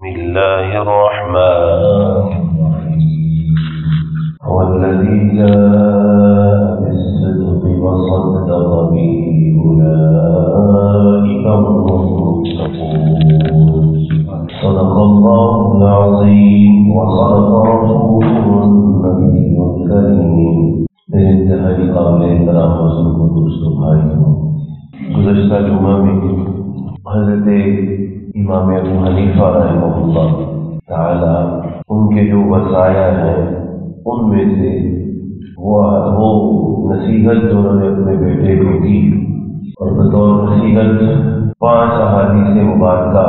بسم الله الرحمن الرحيم هو الذي جاء بالصدق وصدق به أولئك هم المتقون صدق الله العظيم وصدق رسوله النبي الكريم انتہائی قابل احترام حضور کو دوستوں بھائیوں، گزشتہ جمعہ میں حضرت امام ابو حنیفہ رحمہ اللہ تعالی ان کے جو وصایا ہیں ان میں سے وہ نصیحت جو انہوں نے اپنے بیٹے کو کی اور بطور نصیحت 5 احادیث مبارکہ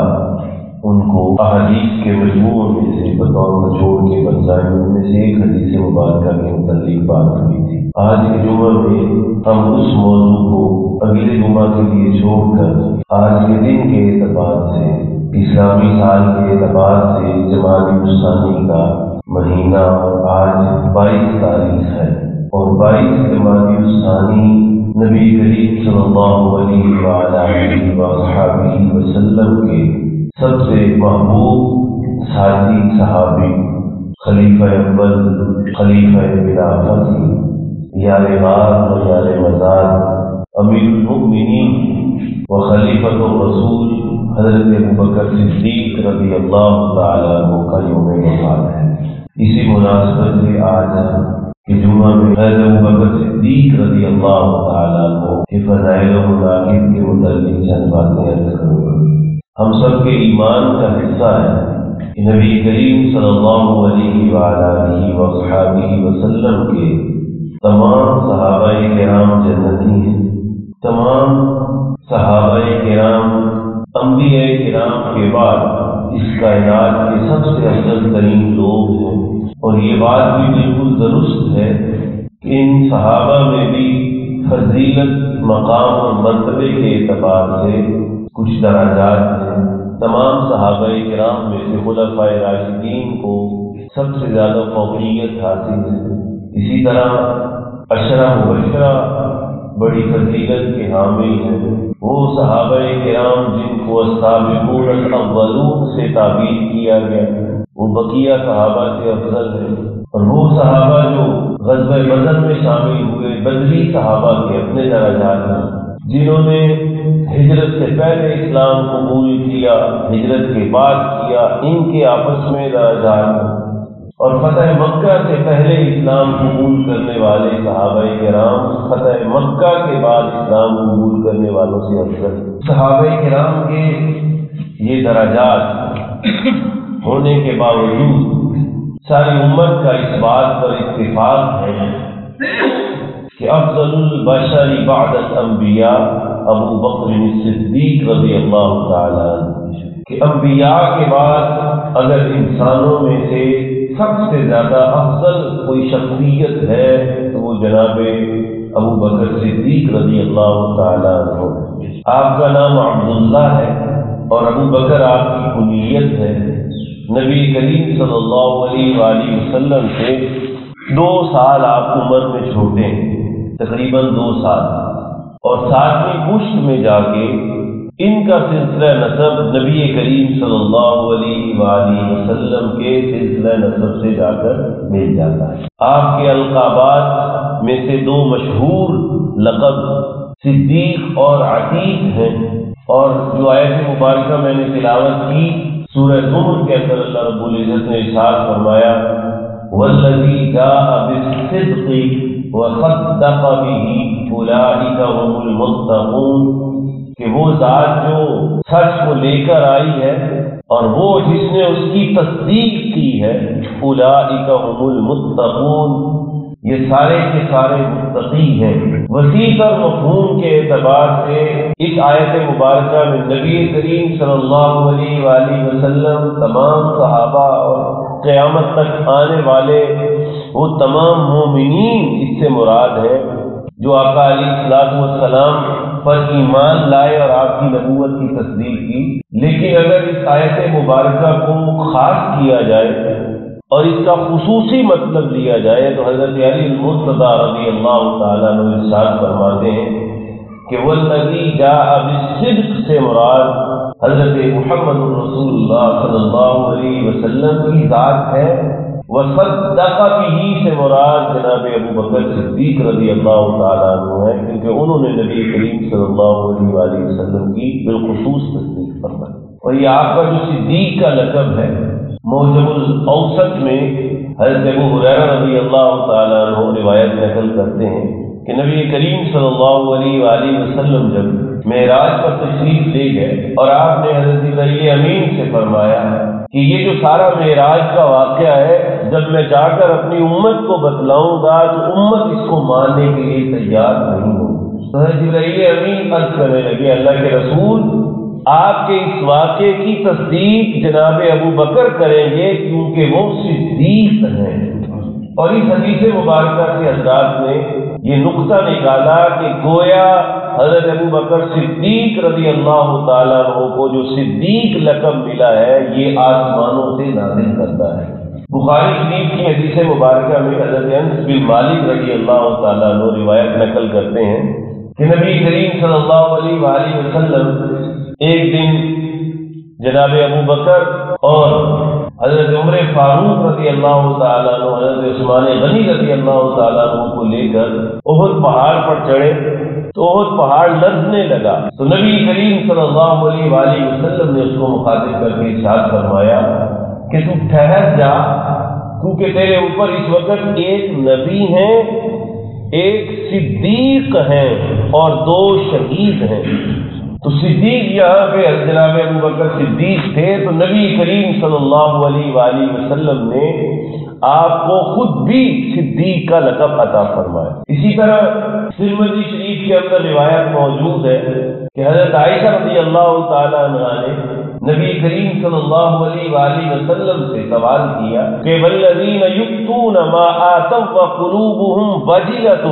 ان کو احادیث کے مجموع میں سے بطور نچوڑ کے بتائیں، ان میں سے ایک حدیث مبارکہ کے متعلق بات ہوئی تھی۔ آج کے جمعہ میں ہم اس موضوع کو اگلے جمعہ کے لیے چھوڑ کر آج کے دن کے اعتبار سے، اسلامی سال کے اعتبار سے جمادی الثانی کا مہینہ اور آج 22 تاریخ ہے اور 22 جمادی الثانی نبی کریم صلی اللہ علیہ وآلہ وسلم کے سب سے محبوب ساتھی صحابی خلیفہ اول، خلیفہ خلافت، یار غار و یار مزار، امیر المؤمنین و خلیفۃ الرسول حضرت ابوبکر صدیق رضی اللہ تعالیٰ عنہ کا یوم وفات ہے۔ اسی مناسبت سے آج کے جمعہ میں حضرت ابوبکر صدیق رضی اللہ تعالیٰ عنہ کے فضائل و مناقب کے متعلق چند باتیں عرض کروں گا۔ ہم سب کے ایمان کا حصہ ہے کہ نبی کریم صلی اللہ علیہ وآلہ وسلم کے تمام صحابہ کرام جنتی ہیں، تمام صحابہ کرام انبیاء کرام کے بعد اس کائنات کے سب سے افضل ترین لوگ ہیں، اور یہ بات بھی بالکل درست ہے کہ ان صحابہ میں بھی فضیلت، مقام اور مرتبے کے اعتبار سے کچھ درجات ہیں۔ تمام صحابہ کرام میں سے خلفائے راشدین کو سب سے زیادہ فوقیت حاصل ہے۔ اسی طرح عشرہ مبشرہ بڑی فضیلت کے حامل ہیں، وہ صحابہ کرام جن کو السابقون الاولون سے تعبیر کیا گیا وہ بقیہ صحابہ سے افضل ہیں، اور وہ صحابہ جو غزوہ بدر میں شامل ہوئے بدری صحابہ کے اپنے درجات ہیں، جنہوں نے ہجرت سے پہلے اسلام قبول کیا، ہجرت کے بعد کیا، ان کے آپس میں درجات ہیں، اور فتح مکہ سے پہلے اسلام قبول کرنے والے صحابہ کرام فتح مکہ کے بعد اسلام قبول کرنے والوں سے افضل۔ صحابہ کرام کے یہ درجات ہونے کے باوجود ساری امت کا اس بات پر اتفاق ہے کہ افضل البشر بعد الانبیاء ابو بکر صدیق رضی اللہ تعالیٰ عنہ، کہ انبیاء کے بعد اگر انسانوں میں سے سب سے زیادہ افضل کوئی شخصیت ہے تو وہ جناب ابو بکر صدیق رضی اللہ تعالیٰ عنہ۔ آپ کا نام عبداللہ ہے اور ابو بکر آپ کی کنیت ہے۔ نبی کریم صلی اللہ علیہ وآلہ وسلم سے 2 سال آپ عمر میں چھوٹے ہیں، تقریباً 2 سال، اور 7ویں پشت میں جا کے ان کا سلسلہ نسب نبی کریم صلی اللہ علیہ وآلہ وسلم کے سلسلہ نسب سے جا کر مل جاتا ہے۔ آپ کے القابات میں سے 2 مشہور لقب صدیق اور عتیق ہیں، اور جو آیت مبارکہ میں نے تلاوت کی سورہ زمر کے اندر اللہ رب العزت نے ارشاد فرمایا والذی جاء بالصدق وصدق به اولئک هم المتقون، کہ وہ ذات جو سچ کو لے کر آئی ہے اور وہ جس نے اس کی تصدیق کی ہے، اولئک هم المتقون، یہ سارے کے سارے متقی ہیں۔ وسیع تر مفہوم کے اعتبار سے اس آیت مبارکہ میں نبی کریم صلی اللہ علیہ وآلہ وسلم، تمام صحابہ اور قیامت تک آنے والے وہ تمام مومنین اس سے مراد ہے جو آقا علیہ الصلوۃ والسلام پر ایمان لائے اور آپ کی نبوت کی تصدیق کی۔ لیکن اگر اس آیت مبارکہ کو خاص کیا جائے اور اس کا خصوصی مطلب لیا جائے تو حضرت علی المرتضیٰ رضی اللہ تعالیٰ عنہ ارشاد فرماتے ہیں کہ والذی جاء بالصدق سے مراد حضرت محمد رسول اللہ صلی اللہ علیہ وسلم کی ذات ہے، وصدق بہ سے مراد جناب ابو بکر صدیق رضی اللہ تعالیٰ عنہ ہے، کیونکہ انہوں نے نبی کریم صلی اللہ علیہ وآلہ وسلم کی بالخصوص تصدیق فرمائی۔ اور یہ آپ کا جو صدیق کا لقب ہے، معجم الاوسط میں حضرت ابو ہریرہ رضی اللہ تعالیٰ عنہ روایت نقل کرتے ہیں کہ نبی کریم صلی اللہ علیہ وآلہ وسلم جب معراج پر تشریف لے گئے اور آپ نے حضرت جبرائیل امین سے فرمایا کہ یہ جو سارا معراج کا واقعہ ہے، جب میں جا کر اپنی امت کو بتلاؤں گا تو امت اس کو ماننے کے لیے تیار نہیں ہوگی۔ تو حضرت جبرائیل امین عرض کرنے لگے اللہ کے رسول، آپ کے اس واقعے کی تصدیق جناب ابو بکر کریں گے کیونکہ وہ صدیق ہیں۔ اور اس حدیث مبارکہ سے حضرات نے یہ نقطہ نکالا کہ گویا حضرت ابو بکر صدیق رضی اللہ تعالیٰ عنہ کو جو صدیق لقب ملا ہے یہ آسمانوں سے نازل کرتا ہے۔ بخاری شریف کی حدیث مبارکہ میں حضرت انس بن مالک رضی اللہ تعالیٰ عنہ روایت نقل کرتے ہیں کہ نبی کریم صلی اللہ علیہ وآلہ وسلم ایک دن جناب ابو بکر اور حضرت عمر فاروق رضی اللہ تعالیٰ عنہ، حضرت عثمان غنی رضی اللہ تعالیٰ عنہ کو لے کر احد پہاڑ پر چڑھے تو احد پہاڑ لرزنے لگا، تو نبی کریم صلی اللہ علیہ وآلہ وسلم نے اس کو مخاطب کر کے ارشاد فرمایا کہ تو ٹھہر جا، کیونکہ تیرے اوپر اس وقت ایک نبی ہیں، ایک صدیق ہیں اور 2 شہید ہیں۔ تو صدیق یہاں پہ جناب ابو بکر صدیق تھے، تو نبی کریم صلی اللہ علیہ وآلہ وسلم نے آپ کو خود بھی صدیق کا لقب عطا فرمایا۔ اسی طرح ترمذی شریف کے اندر روایت موجود ہے کہ حضرت عائشہ رضی اللہ تعالی عنہا نے نبی کریم صلی اللہ علیہ وآلہ وسلم سے سوال کیا کہ والذین یؤتون ما آتوا وقلوبهم وجلۃ،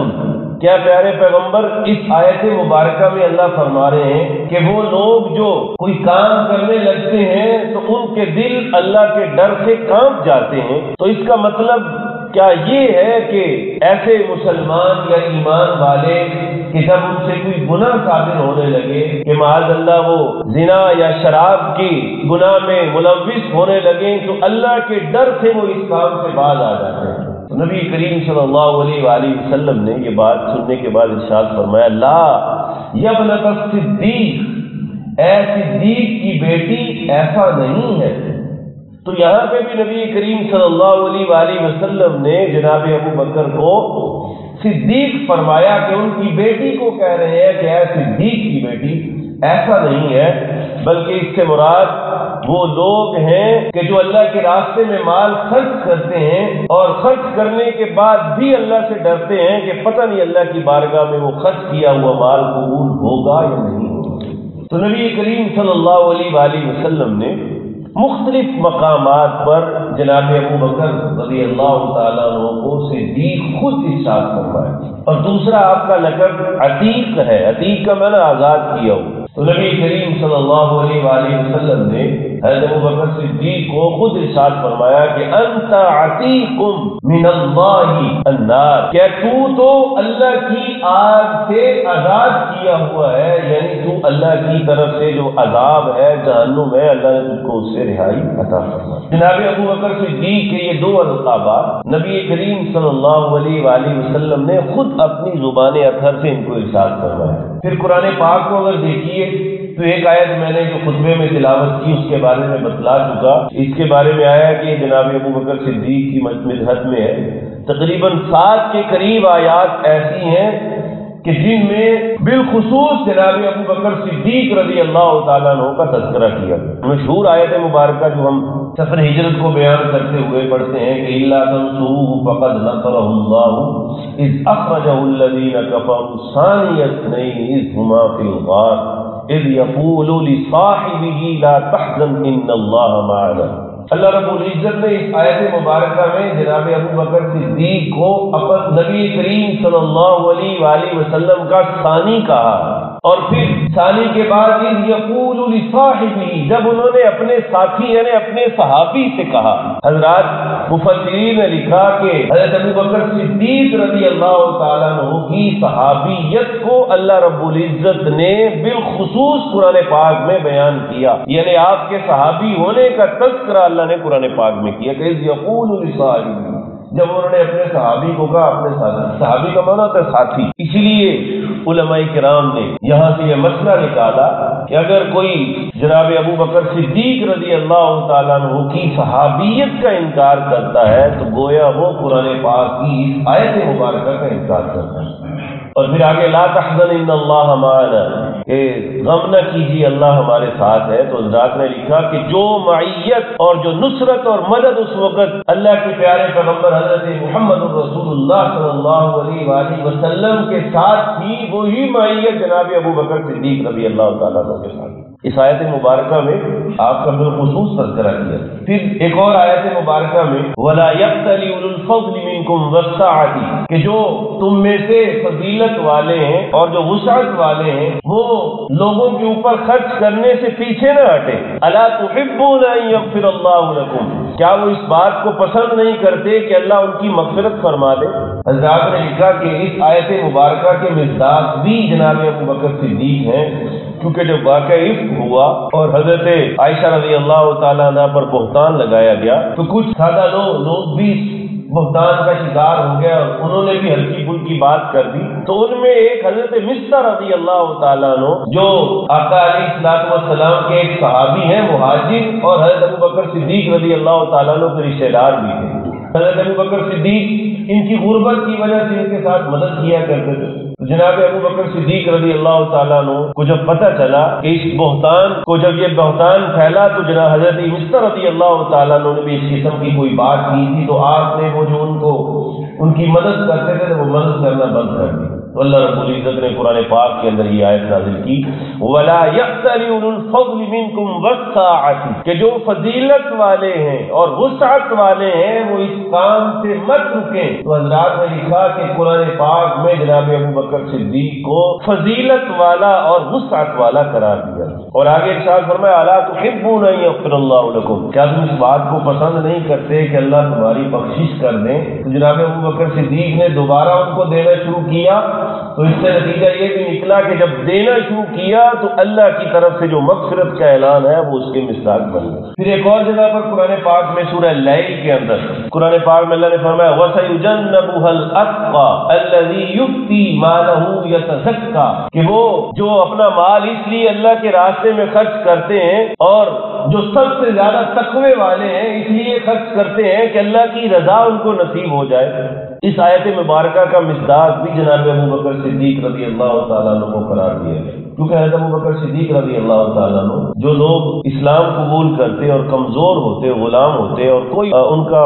کیا پیارے پیغمبر اس آیت مبارکہ میں اللہ فرما رہے ہیں کہ وہ لوگ جو کوئی کام کرنے لگتے ہیں تو ان کے دل اللہ کے ڈر سے کانپ جاتے ہیں، تو اس کا مطلب کیا یہ ہے کہ ایسے مسلمان یا ایمان والے کہ جب ان سے کوئی گناہ صادر ہونے لگے کہ معاذ اللہ وہ زنا یا شراب کی گناہ میں ملوث ہونے لگے تو اللہ کے ڈر سے وہ اس کام سے باز آ جاتے ہیں؟ تو نبی کریم صلی اللہ علیہ وآلہ وسلم نے یہ بات سننے کے بعد ارشاد فرمایا لا یا ابنۃ الصدیق، اے صدیق کی بیٹی ایسا نہیں ہے۔ تو یہاں پہ بھی نبی کریم صلی اللہ علیہ وآلہ وسلم نے جناب ابو بکر کو صدیق فرمایا کہ ان کی بیٹی کو کہہ رہے ہیں کہ اے صدیق کی بیٹی، ایسا نہیں ہے، بلکہ اس سے مراد وہ لوگ ہیں کہ جو اللہ کے راستے میں مال خرچ کرتے ہیں اور خرچ کرنے کے بعد بھی اللہ سے ڈرتے ہیں کہ پتہ نہیں اللہ کی بارگاہ میں وہ خرچ کیا ہوا مال قبول ہوگا یا نہیں ہوگا۔ تو نبی کریم صلی اللہ علیہ وآلہ وسلم نے مختلف مقامات پر جناب ابو بکر رضی اللہ تعالیٰ عنہ کو صدیق خود ارشاد فرمایا۔ اور دوسرا آپ کا لقب عتیق ہے، عتیق کا معنی آزاد کیا ہو۔ تو نبی کریم صلی اللہ علیہ وآلہ وسلم نے حضرت ابو بکر صدیق کو خود ارشاد فرمایا کہ انت عتیق من اللہ النار، کہ تو اللہ کی آگ سے آزاد کیا ہوا ہے، یعنی تو اللہ کی طرف سے جو عذاب ہے جہنم ہے اللہ نے تجھ کو اس سے رہائی عطا فرمائی۔ جناب ابو بکر صدیق کے یہ 2 القابات نبی کریم صلی اللہ علیہ وآلہ وسلم نے خود اپنی زبان اطہر سے ان کو ارشاد فرمایا۔ پھر قرآن پاک کو اگر دیکھیے تو ایک آیت میں نے جو خطبے میں تلاوت کی اس کے بارے میں بتلا چکا، اس کے بارے میں آیا کہ جناب ابو بکر صدیق کی مدحت میں ہے تقریباً 7 کے قریب آیات ایسی ہیں کہ جن میں بالخصوص جناب ابو بکر صدیق رضی اللہ تعالیٰ عنہ کا تذکرہ کیا۔ مشہور آیت مبارکہ جو ہم سفر ہجرت کو بیان کرتے ہوئے پڑھتے ہیں کہ الا تنصروه فقد نصره الله اذ اخرجه الذين كفروا ثاني اثنين اذ هما في الغار اذ يقول لصاحبه لا تحزن ان الله معنا۔ اللہ رب العزت نے اس آیت مبارکہ میں جناب ابو بکر صدیق کو نبی کریم صلی اللہ علیہ وآلہ وسلم کا ثانی کہا، اور پھر ثانی کے بعد یقول لصاحبہ، جب انہوں نے اپنے ساتھی یعنی اپنے صحابی سے کہا۔ حضرات مفسرین نے لکھا کہ حضرت ابوبکر صدیق رضی اللہ تعالیٰ عنہ کی صحابیت کو اللہ رب العزت نے بالخصوص قرآن پاک میں بیان کیا، یعنی آپ کے صحابی ہونے کا تذکرہ اللہ نے قرآن پاک میں کیا کہ یقول لصاحبہ، جب انہوں نے اپنے صحابی کو کہا، اپنے ساتھی، صحابی کا معنی ہوتا ہے ساتھی۔ اسی لیے علماء کرام نے یہاں سے یہ مسئلہ نکالا کہ اگر کوئی جناب ابوبکر صدیق رضی اللہ تعالیٰ عنہ کی صحابیت کا انکار کرتا ہے تو گویا وہ قرآن پاک کی اس آیت مبارکہ کا انکار کرتا ہے۔ اور پھر آگے لا تحزن ان اللہ معنا، کہ غم نہ کیجیے اللہ ہمارے ساتھ ہے۔ تو حضرات نے لکھا کہ جو معیت اور جو نصرت اور مدد اس وقت اللہ کے پیارے پیغمبر حضرت محمد رسول اللہ صلی اللہ علیہ وآلہ وسلم کے ساتھ تھی، وہی معیت جناب ابوبکر صدیق رضی اللہ تعالیٰ عنہ کے ساتھ اس آیت مبارکہ میں آپ کا بالخصوص تذکرہ کیا۔ پھر ایک اور آیت مبارکہ میں وَلَا يَأْتَلِ أُولُو الْفَضْلِ مِنْكُمْ وَالسَّعَةِ، کہ جو تم میں سے فضیلت والے ہیں اور جو وسعت والے ہیں وہ لوگوں کے اوپر خرچ کرنے سے پیچھے نہ ہٹے۔ أَلَا تُحِبُّونَ أَن يَغْفِرَ اللَّهُ لَكُمْ، کیا وہ اس بات کو پسند نہیں کرتے کہ اللہ ان کی مغفرت فرما دے؟ حضرات نے لکھا کہ اس آیت مبارکہ کے مصداق بھی جناب ابوبکر صدیق ہیں، کیونکہ جب واقعہ عفق ہوا اور حضرت عائشہ رضی اللہ تعالیٰ عنہ پر بہتان لگایا گیا تو کچھ سادہ لوگ بھی بہتان کا شکار ہو گیا اور انہوں نے بھی ہلکی پھلکی بات کر دی۔ تو ان میں ایک حضرت مصطح رضی اللہ تعالیٰ عنہ جو آقا علیہ الصلوۃ والسلام کے ایک صحابی ہیں مہاجر، اور حضرت ابوبکر صدیق رضی اللہ تعالیٰ عنہ کے رشتہ دار بھی تھے۔ حضرت ابوبکر صدیق ان کی غربت کی وجہ سے ان کے ساتھ مدد کیا کرتے تھے۔ جناب ابوبکر صدیق رضی اللہ تعالیٰ عنہ کو جب پتہ چلا کہ اس بہتان کو، جب یہ بہتان پھیلا تو جناب حضرت مصطح رضی اللہ تعالیٰ عنہ نے بھی اس قسم کی کوئی بات کی تھی، تو آپ نے وہ جو ان کی مدد کرتے تھے وہ مدد کرنا بند کر دی۔ تو اللہ رب العزت نے قرآن پاک کے اندر یہ آیت نازل کی وَلَا يَأْتَلِ أُولُو الْفَضْلِ مِنْكُمْ وَالسَّعَةِ، کہ جو فضیلت والے ہیں اور وسعت والے ہیں وہ اس کام سے مت رکیں۔ تو حضرات نے لکھا کہ قرآن پاک میں جناب ابوبکر صدیق کو فضیلت والا اور وسعت والا قرار دیا، اور آگے ارشاد فرمایا أَلَا تُحِبُّونَ أَن يَغْفِرَ اللَّهُ لَكُمْ، کیا تم اس بات کو پسند نہیں کرتے کہ اللہ تمہاری بخشش کر دیں؟ تو جناب ابوبکر صدیق نے دوبارہ ان کو دینا شروع کیا، تو اس سے نتیجہ یہ بھی نکلا کہ جب دینا شروع کیا تو اللہ کی طرف سے جو مغفرت کا اعلان ہے وہ اس کے مصداق بن گیا۔ پھر ایک اور جگہ پر قرآن پاک میں سورہ لیل کے اندر قرآن پاک میں اللہ نے فرمایا وَسَيُجَنَّبُهَا الْأَتْقَى الَّذِي يُؤْتِي مَالَهُ يَتَزَكَّى، کہ وہ جو اپنا مال اس لیے اللہ کے راستے میں خرچ کرتے ہیں اور جو سب سے زیادہ تقوی والے ہیں اس لیے خرچ کرتے ہیں کہ اللہ کی رضا ان کو نصیب ہو جائے۔ اس آیت مبارکہ کا مصداق بھی جناب ابوبکر صدیق رضی اللہ تعالیٰ عنہ کو قرار دیا گیا، کیونکہ حضرت ابوبکر صدیق رضی اللہ تعالیٰ عنہ جو لوگ اسلام قبول کرتے اور کمزور ہوتے، غلام ہوتے اور کوئی ان کا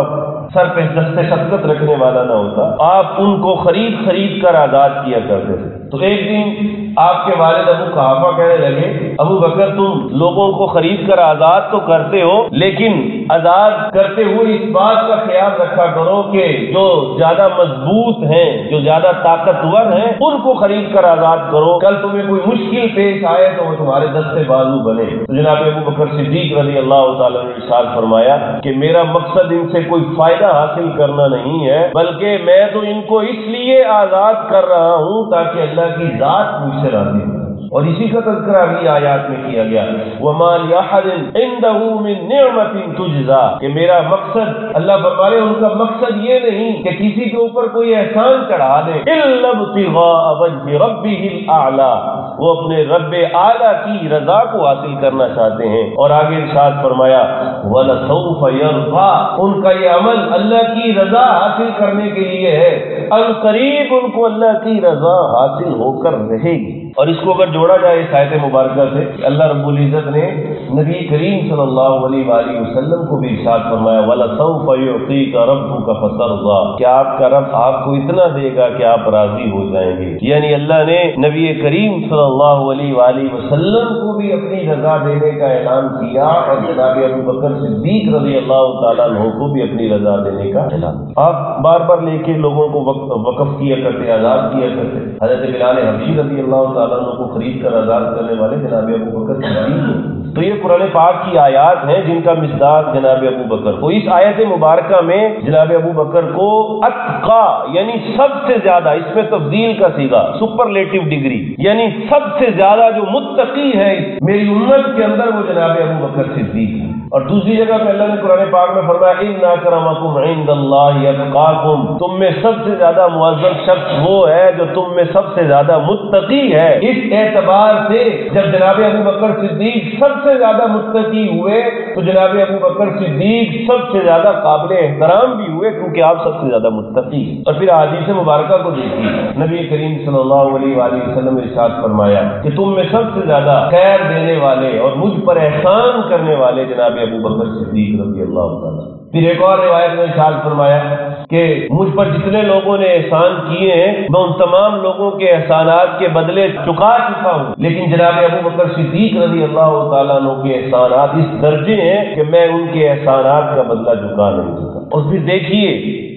سر پہ دست شفقت رکھنے والا نہ ہوتا، آپ ان کو خرید کر آزاد کیا کرتے تھے۔ تو ایک دن آپ کے والد ابو قحافہ کہنے لگے ابو بکر تم لوگوں کو خرید کر آزاد تو کرتے ہو، لیکن آزاد کرتے ہوئے اس بات کا خیال رکھا کرو کہ جو زیادہ مضبوط ہیں، جو زیادہ طاقتور ہیں ان کو خرید کر آزاد کرو، کل تمہیں کوئی مشکل پیش آئے تو وہ تمہارے دستے بازو بنے۔ تو جناب ابو بکر صدیق رضی اللہ تعالیٰ نے ارشاد فرمایا کہ میرا مقصد ان سے کوئی فائدہ حاصل کرنا نہیں ہے، بلکہ میں تو ان کو اس لیے آزاد کر رہا ہوں تاکہ اللہ کی ذات مجھ سے راضی ہو۔ اور اسی کا تذکرہ بھی آیات میں کیا گیا وَمَا لِأَحَدٍ عِندَهُ مِن نِعْمَةٍ تُجْزَىٰ، کہ میرا مقصد اللہ فرمائے ان کا مقصد یہ نہیں کہ کسی کے اوپر کوئی احسان چڑھا دے، إِلَّا ابْتِغَاءَ وَجْهِ رَبِّهِ الْأَعْلَىٰ، وہ اپنے رب اعلیٰ کی رضا کو حاصل کرنا چاہتے ہیں۔ اور آگے ارشاد فرمایا وَلَسَوْفَ يَرْضَىٰ، ان کا یہ عمل اللہ کی رضا حاصل کرنے کے لیے ہے، عنقریب ان کو اللہ کی رضا حاصل ہو کر رہے گی۔ اور اس کو اگر جوڑا جائے اس آیت مبارکہ سے، اللہ رب العزت نے نبی کریم صلی اللہ علیہ وآلہ وسلم کو بھی ارشاد فرمایا وَلَسَوْفَ يُعْطِيكَ رَبُّكَ فَتَرْضَىٰ، کہ آپ کا رب آپ کو اتنا دے گا کہ آپ راضی ہو جائیں گے۔ یعنی اللہ نے نبی کریم صلی اللہ علیہ وآلہ وسلم کو بھی اپنی رضا دینے کا اعلان کیا، اور جناب ابو بکر صدیق رضی اللہ تعالیٰ عنہ کو بھی اپنی رضا دینے کا اعلان۔ آپ بار بار لے کے لوگوں کو وقف کیا کرتے، آزاد کیا کرتے۔ حضرت بلال حبشی رضی اللہ تعالیٰ تعالیٰ عنہ کو خرید کر آزاد کرنے والے جناب ابو بکر صدیق ہیں۔ تو یہ قرآن پاک کی آیات ہیں جن کا مصداق جناب ابو بکر کو، اس آیت مبارکہ میں جناب ابو بکر کو اتقا یعنی سب سے زیادہ، اس میں تفضیل کا صیغہ سپرلیٹو ڈگری، یعنی سب سے زیادہ جو متقی ہے میری امت کے اندر وہ جناب ابو بکر صدیق ہے۔ اور دوسری جگہ پہ اللہ نے قرآن پاک میں فرمایا ان اکرمکم عند اللہ اتقاکم، تم میں سب سے زیادہ معزز شخص وہ ہے جو تم میں سب سے زیادہ متقی ہے۔ اس اعتبار سے جب جناب ابو بکر صدیق سب سے زیادہ متقی ہوئے تو جناب ابو بکر صدیق سب سے زیادہ قابل احترام بھی ہوئے کیونکہ آپ سب سے زیادہ متقی ہیں۔ اور پھر احادیث مبارکہ کو دیکھیے، نبی کریم صلی اللہ علیہ وآلہ وسلم نے ارشاد فرمایا کہ تم میں سب سے زیادہ خیر دینے والے اور مجھ پر احسان کرنے والے جناب ابو بکر صدیق رضی اللہ تعالیٰ۔ پھر ایک اور روایت میں ارشاد فرمایا کہ مجھ پر جتنے لوگوں نے احسان کیے ہیں میں ان تمام لوگوں کے احسانات کے بدلے چکا چکا ہوں، لیکن جناب ابو بکر صدیق رضی اللہ تعالیٰ عنہ کے احسانات اس درجے ہیں کہ میں ان کے احسانات کا بدلہ چکا نہیں سکا۔ اور پھر دیکھیے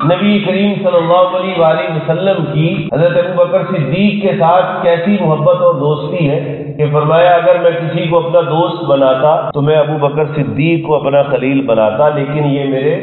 نبی کریم صلی اللہ علیہ وآلہ وسلم کی حضرت ابو بکر صدیق کے ساتھ کیسی محبت اور دوستی ہے کہ فرمایا اگر میں کسی کو اپنا دوست بناتا تو میں ابو بکر صدیق کو اپنا خلیل بناتا، لیکن یہ میرے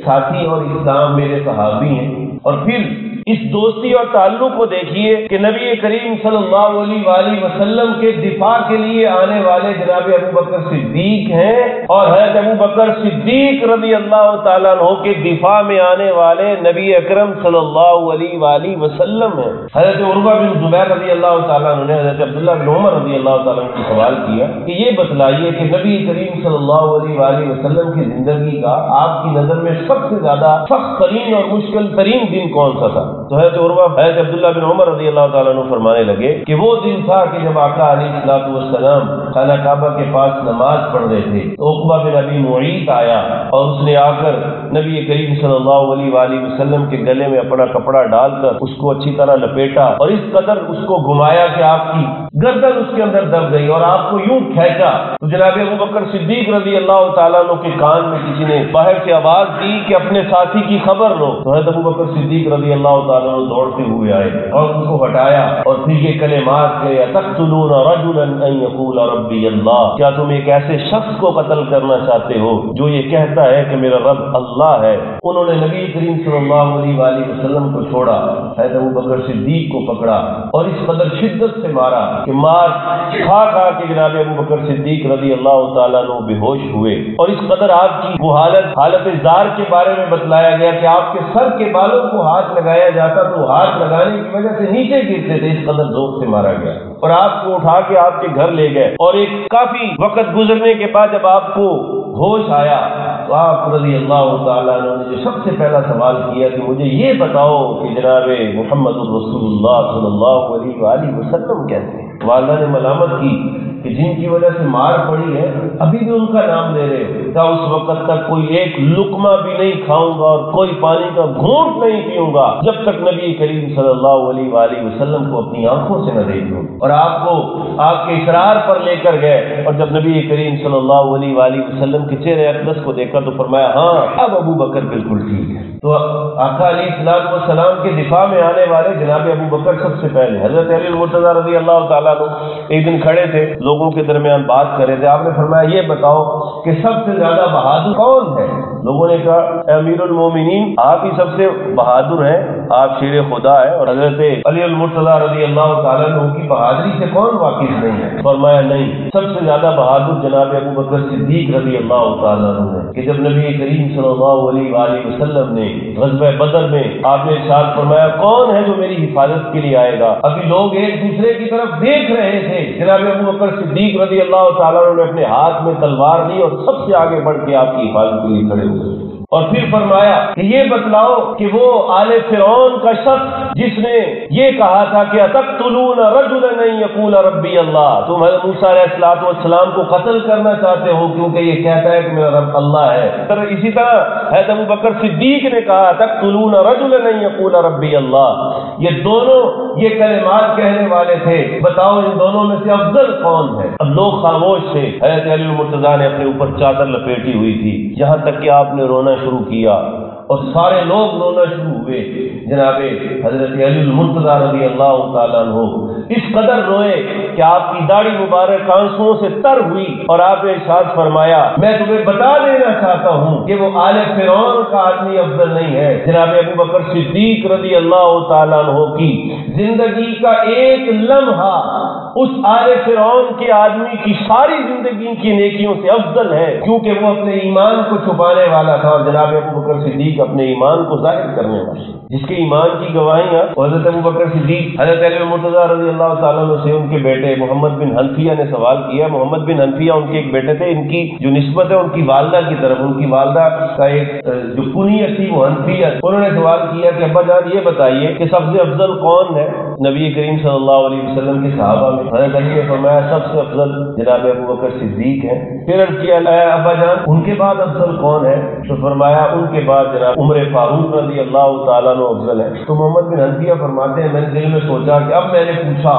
ساتھی اور اسلام میرے صحابی ہیں۔ اور پھر اس دوستی اور تعلق کو دیکھیے کہ نبی کریم صلی اللہ علیہ وآلہ وسلم کے دفاع کے لیے آنے والے جناب ابو بکر صدیق ہیں، اور حضرت ابو بکر صدیق رضی اللہ تعالیٰ عنہ کے دفاع میں آنے والے نبی اکرم صلی اللہ علیہ وآلہ وسلم ہیں۔ حضرت عروہ بن زبیر رضی اللہ تعالیٰ عنہ نے حضرت عبداللہ بن عمر رضی اللہ تعالیٰ عنہ سے سوال کیا کہ یہ بتلائیے کہ نبی کریم صلی اللہ علیہ وآلہ وسلم کی زندگی کا آپ کی نظر میں سب سے زیادہ سخت ترین اور مشکل ترین دن کون سا تھا؟ تو حضرت عروہ حضرت عبداللہ بن عمر رضی اللہ تعالیٰ عنہ فرمانے لگے کہ وہ دن تھا کہ جب آقا علیہ الصلوۃ والسلام خانہ کعبہ کے پاس نماز پڑھ رہے تھے تو عقبہ بن ابی معیط آیا اور اس نے آ کر نبی کریم صلی اللہ علیہ وآلہ وسلم کے گلے میں اپنا کپڑا ڈال کر اس کو اچھی طرح لپیٹا اور اس قدر اس کو گھمایا کہ آپ کی گردن اس کے اندر دب گئی اور آپ کو یوں کھینچا تو جناب ابو بکر صدیق رضی اللہ تعالیٰ عنہ کے کان میں کسی نے باہر سے آواز دی کہ اپنے ساتھی کی خبر لو۔ تو حضرت ابو بکر صدیق رضی اللہ تعالیٰ عنہ دوڑتے ہوئے آئے اور ان کو ہٹایا اور پھر یہ کلمات کہے تقتلون رجلا ان یقول ربی اللہ، کیا تم ایک ایسے شخص کو قتل کرنا چاہتے ہو جو یہ کہتا ہے کہ میرا رب اللہ ہے؟ انہوں نے نبی کریم صلی اللہ علیہ وآلہ وسلم کو چھوڑا، حضرت ابو بکر صدیق کو پکڑا اور اس قدر شدت سے مارا کہ مار کھا کھا کے جناب ابو بکر صدیق رضی اللہ تعالیٰ عنہ بے ہوش ہوئے، اور اس قدر آپ کی وہ حالت زار کے بارے میں بتلایا گیا کہ آپ کے سر کے بالوں کو ہاتھ لگایا جاتا تو ہاتھ لگانے کی وجہ سے نیچے گرتے تھے، اس قدر زور سے مارا گیا اور آپ کو اٹھا کے آپ کے گھر لے گئے۔ اور ایک کافی وقت گزرنے کے بعد جب آپ کو ہوش آیا تو آپ رضی اللہ تعالیٰ عنہ نے جو سب سے پہلا سوال کیا کہ مجھے یہ بتاؤ کہ جناب محمد الرسول اللہ صلی اللہ علیہ وآلہ وسلم کیسے ہیں؟ والدہ نے ملامت کی کہ جن کی وجہ سے مار پڑی ہے ابھی بھی ان کا نام لے رہے ہو، کیا اس وقت تک کوئی ایک لقمہ بھی نہیں کھاؤں گا اور کوئی پانی کا گھونٹ نہیں پیوں گا جب تک نبی کریم صلی اللہ علیہ وآلہ وسلم کو اپنی آنکھوں سے نہ دیکھوں۔ اور آپ کو آپ کے اصرار پر لے کر گئے اور جب نبی کریم صلی اللہ علیہ وآلہ وسلم کے چہرے اقدس کو دیکھا تو فرمایا ہاں اب ابو بکر بالکل ٹھیک ہے۔ تو آقا علیہ الصلوۃ والسلام کے دفاع میں آنے والے جناب ابو بکر سب سے پہلے حضرت علی المرتضیٰ رضی اللہ تعالیٰ عنہ ایک دن کھڑے تھے، لوگوں کے درمیان بات کر رہے تھے، آپ نے فرمایا یہ بتاؤ کہ سب سے زیادہ بہادر کون ہے؟ لوگوں نے کہا امیر المومنین آپ ہی سب سے بہادر ہیں، آپ شیر خدا ہے، اور حضرت علی المرتضیٰ رضی اللہ تعالیٰ عنہ کی بہادری سے کون واقف نہیں ہے؟ فرمایا نہیں، سب سے زیادہ بہادر جناب ابو بکر صدیق رضی اللہ تعالیٰ عنہ ہے کہ جب نبی کریم صلی اللہ علیہ وآلہ وسلم نے غزوہ بدر میں آپ نے ارشاد فرمایا کون ہے جو میری حفاظت کے لیے آئے گا، ابھی لوگ ایک دوسرے کی طرف دیکھ رہے تھے، جناب ابو بکر صدیق رضی اللہ تعالیٰ عنہ نے اپنے ہاتھ میں تلوار لی اور سب سے آگے بڑھ کے آپ کی حفاظت کے لیے کھڑے ہوئے، اور پھر فرمایا کہ یہ بتلاؤ کہ وہ آل فرعون کا شخص جس نے یہ کہا تھا کہ اتقتلون رجلا ان یقول ربی اللہ، تم حضرت موسیٰ علیہ السلام کو قتل کرنا چاہتے ہو کیونکہ یہ کہتا ہے کہ میرا رب اللہ ہے۔ اسی طرح حضرت ابو بکر صدیق نے کہا اتقتلون رجلا ان یقول ربی اللہ، یہ دونوں یہ کلمات کہنے والے تھے، بتاؤ ان دونوں میں سے افضل کون ہے؟ اب لوگ خاموش تھے، حضرت علی المرتضیٰ نے اپنے اوپر چادر لپیٹی ہوئی تھی، یہاں تک کہ آپ نے رونا شروع کیا اور سارے لوگ رونا شروع ہوئے. جناب حضرت علی المرتضیٰ رضی اللہ تعالیٰ عنہ اس قدر روئے کہ آپ کی داڑھی مبارک آنسوؤں سے تر ہوئی اور آپ نے ارشاد فرمایا میں تمہیں بتا دینا چاہتا ہوں کہ وہ آل فرعون کا آدمی افضل نہیں ہے. جناب ابو بکر صدیق رضی اللہ تعالیٰ عنہ کی زندگی کا ایک لمحہ اس آل فرعون کے آدمی کی ساری زندگی کی نیکیوں سے افضل ہے، کیونکہ وہ اپنے ایمان کو چھپانے والا تھا اور جناب ابو بکر صدیق اپنے ایمان کو ظاہر کرنے والا. جس کے ایمان کی گواہیاں حضرت ابو بکر صدیق حضرت علی مرتضیٰ رضی اللہ تعالیٰ عنہ سے ان کے بیٹے محمد بن حنفیہ نے سوال کیا. محمد بن حنفیہ ان کے ایک بیٹے تھے. ان کی جو نسبت ہے ان کی والدہ کی طرف، ان کی والدہ کا ایک جو کنیت تھی وہ حنفیہ. انہوں نے سوال کیا کہ ابا جان یہ بتائیے کہ سب سے افضل کون ہے نبی کریم صلی اللہ علیہ وسلم کے صحابہ میں؟ حضرت علی نے فرمایا سب سے افضل جناب ابو بکر صدیق ہیں. پھر عرض کیا ابا جان ان کے بعد افضل کون ہے؟ تو فرمایا ان کے بعد جناب عمر فاروق رضی اللہ تعالیٰ عنہ افضل ہے. تو محمد بن حنفیہ فرماتے ہیں میں نے دل میں سوچا کہ اب میں نے پوچھا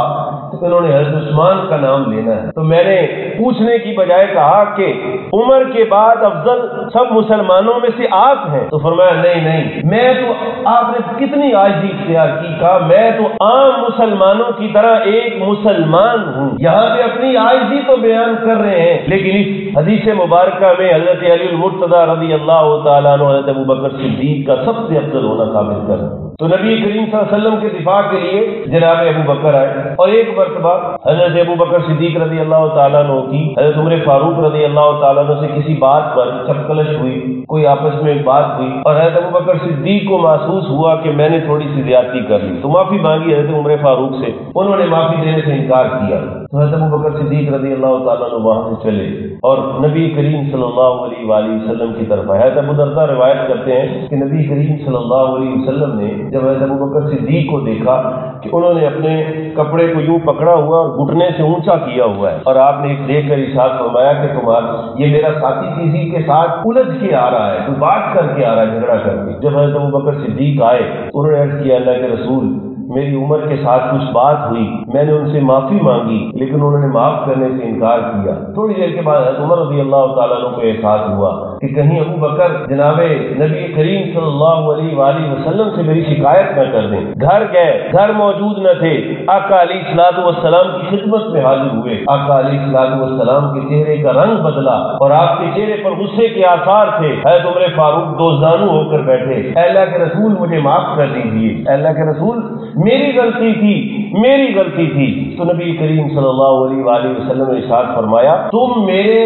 تو انہوں نے حضرت عثمان کا نام لینا ہے، تو میں نے پوچھنے کی بجائے کہا کہ عمر کے بعد افضل سب مسلمانوں میں سے آپ ہیں. تو فرمایا نہیں میں تو آپ نے کتنی عاجزی اختیار کی. کہا میں تو عام مسلمانوں کی طرح ایک مسلمان ہوں. یہاں پہ اپنی عاجزی تو بیان کر رہے ہیں لیکن اس حدیث مبارکہ میں حضرت علی المرتضیٰ رضی اللہ تعالیٰ عنہ حضرت ابو بکر صدیق کا سب سے افضل ہونا ثابت کر. تو نبی کریم صلی اللہ علیہ وسلم کے دفاع کے لیے جناب ابو بکر آئے اور ایک مرتبہ حضرت ابو بکر صدیق رضی اللہ تعالیٰ عنہ کی حضرت عمر فاروق رضی اللہ تعالیٰ عنہ سے کسی بات پر چپکلش ہوئی، کوئی آپس میں بات ہوئی اور حضرت ابو بکر صدیق کو محسوس ہوا کہ میں نے تھوڑی سی زیادتی کر لی تو معافی مانگی حضرت عمر فاروق سے. انہوں نے معافی دینے سے انکار کیا. تو حضرت ابو بکر صدیق رضی اللہ تعالیٰ عنہ وہاں سے چلے اور نبی کریم صلی اللہ علیہ وآلہ وسلم کی طرف آئے. حضرت ابو درداء روایت کرتے ہیں کہ نبی کریم صلی اللہ علیہ وسلم نے جب حضرت ابو بکر صدیق کو دیکھا کہ انہوں نے اپنے کپڑے کو یوں پکڑا ہوا اور گھٹنے سے اونچا کیا ہوا ہے اور آپ نے دیکھ کر ارشاد فرمایا کہ تمہارا یہ میرا ساتھی کسی کے ساتھ الجھ کے آ رہا ہے، کوئی بات کر کے آ رہا ہے، جھگڑا کر کے. جب حضرت ابو بکر صدیق آئے انہوں نے عرض کیا اللہ کے رسول میری عمر کے ساتھ کچھ بات ہوئی، میں نے ان سے معافی مانگی لیکن انہوں نے معاف کرنے سے انکار کیا. تھوڑی دیر کے بعد حضرت عمر رضی اللہ تعالیٰ عنہ کو احساس ہوا کہ کہیں ابو بکر جناب نبی کریم صلی اللہ علیہ وآلہ وسلم سے میری شکایت نہ کر دیں. گھر گئے، گھر موجود نہ تھے. آقا علیہ الصلوۃ والسلام کی خدمت میں حاضر ہوئے. آقا علیہ الصلوۃ والسلام کے چہرے کا رنگ بدلا اور آپ کے چہرے پر غصے کے آثار تھے. حضرت عمر فاروق دوزانو ہو کر بیٹھے. اے اللہ کے رسول مجھے معاف کر دیجیے، اے اللہ کے رسول میری غلطی تھی. تو نبی کریم صلی اللہ علیہ وآلہ وسلم نے ارشاد فرمایا تم میرے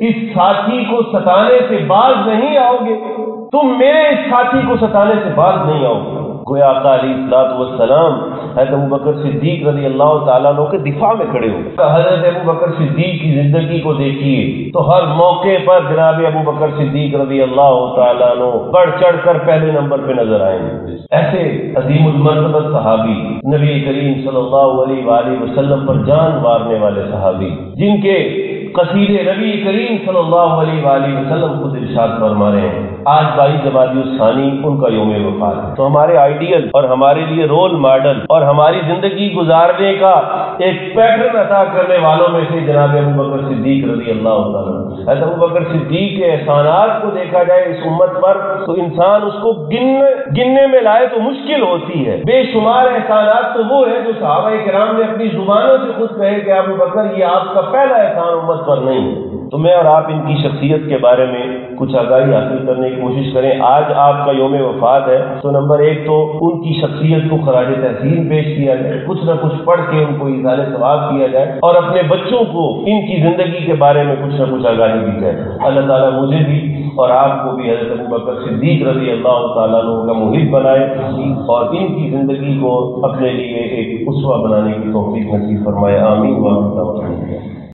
اس ساتھی کو ستانے سے باز نہیں آؤ گے، تم میرے اس ساتھی کو ستانے سے باز نہیں آؤ گے. گویا آقا علیہ الصلوۃ والسلام حضرت ابو بکر صدیق رضی اللہ تعالیٰ عنہ کے دفاع میں کھڑے ہو. حضرت ابو بکر صدیق کی زندگی کو دیکھیے تو ہر موقع پر جناب ابو بکر صدیق رضی اللہ تعالیٰ عنہ بڑھ چڑھ کر پہلے نمبر پہ نظر آئیں گے. ایسے عظیم المرتبت صحابی، نبی کریم صلی اللہ علیہ وآلہ وسلم پر جان مارنے والے صحابی، جن کے قصیدے نبی کریم صلی اللہ علیہ وآلہ وسلم خود ارشاد فرما رہے ہیں. آج 22 جمادی الثانی ان کا یوم وفات ہے. تو ہمارے آئیڈیل اور ہمارے لیے رول ماڈل اور ہماری زندگی گزارنے کا ایک پیٹرن عطا کرنے والوں میں سے جناب ابو بکر صدیق رضی اللہ تعالیٰ عنہ. ابو بکر صدیق کے احسانات کو دیکھا جائے اس امت پر تو انسان اس کو گننے میں لائے تو مشکل ہوتی ہے. بے شمار احسانات تو وہ ہیں جو صحابہ کرام نے اپنی زبانوں سے خود کہے کہ ابو بکر یہ آپ کا پہلا احسان امت پر نہیں ہے. تو میں اور آپ ان کی شخصیت کے بارے میں کچھ آگاہی حاصل کرنے کی کوشش کریں. آج آپ کا یوم وفات ہے تو نمبر 1 تو ان کی شخصیت کو خراج تحسین پیش کیا جائے، کچھ نہ کچھ پڑھ کے ان کو ایصال ثواب کیا جائے اور اپنے بچوں کو ان کی زندگی کے بارے میں کچھ نہ کچھ آگاہی دی جائے. اللہ تعالیٰ مجھے بھی اور آپ کو بھی حضرت ابو بکر صدیق رضی اللہ تعالیٰ عنہ کا محب بنائے اور ان کی زندگی کو اپنے لیے ایک اسوہ بنانے کی توفیق نصیب فرمائے. آمین.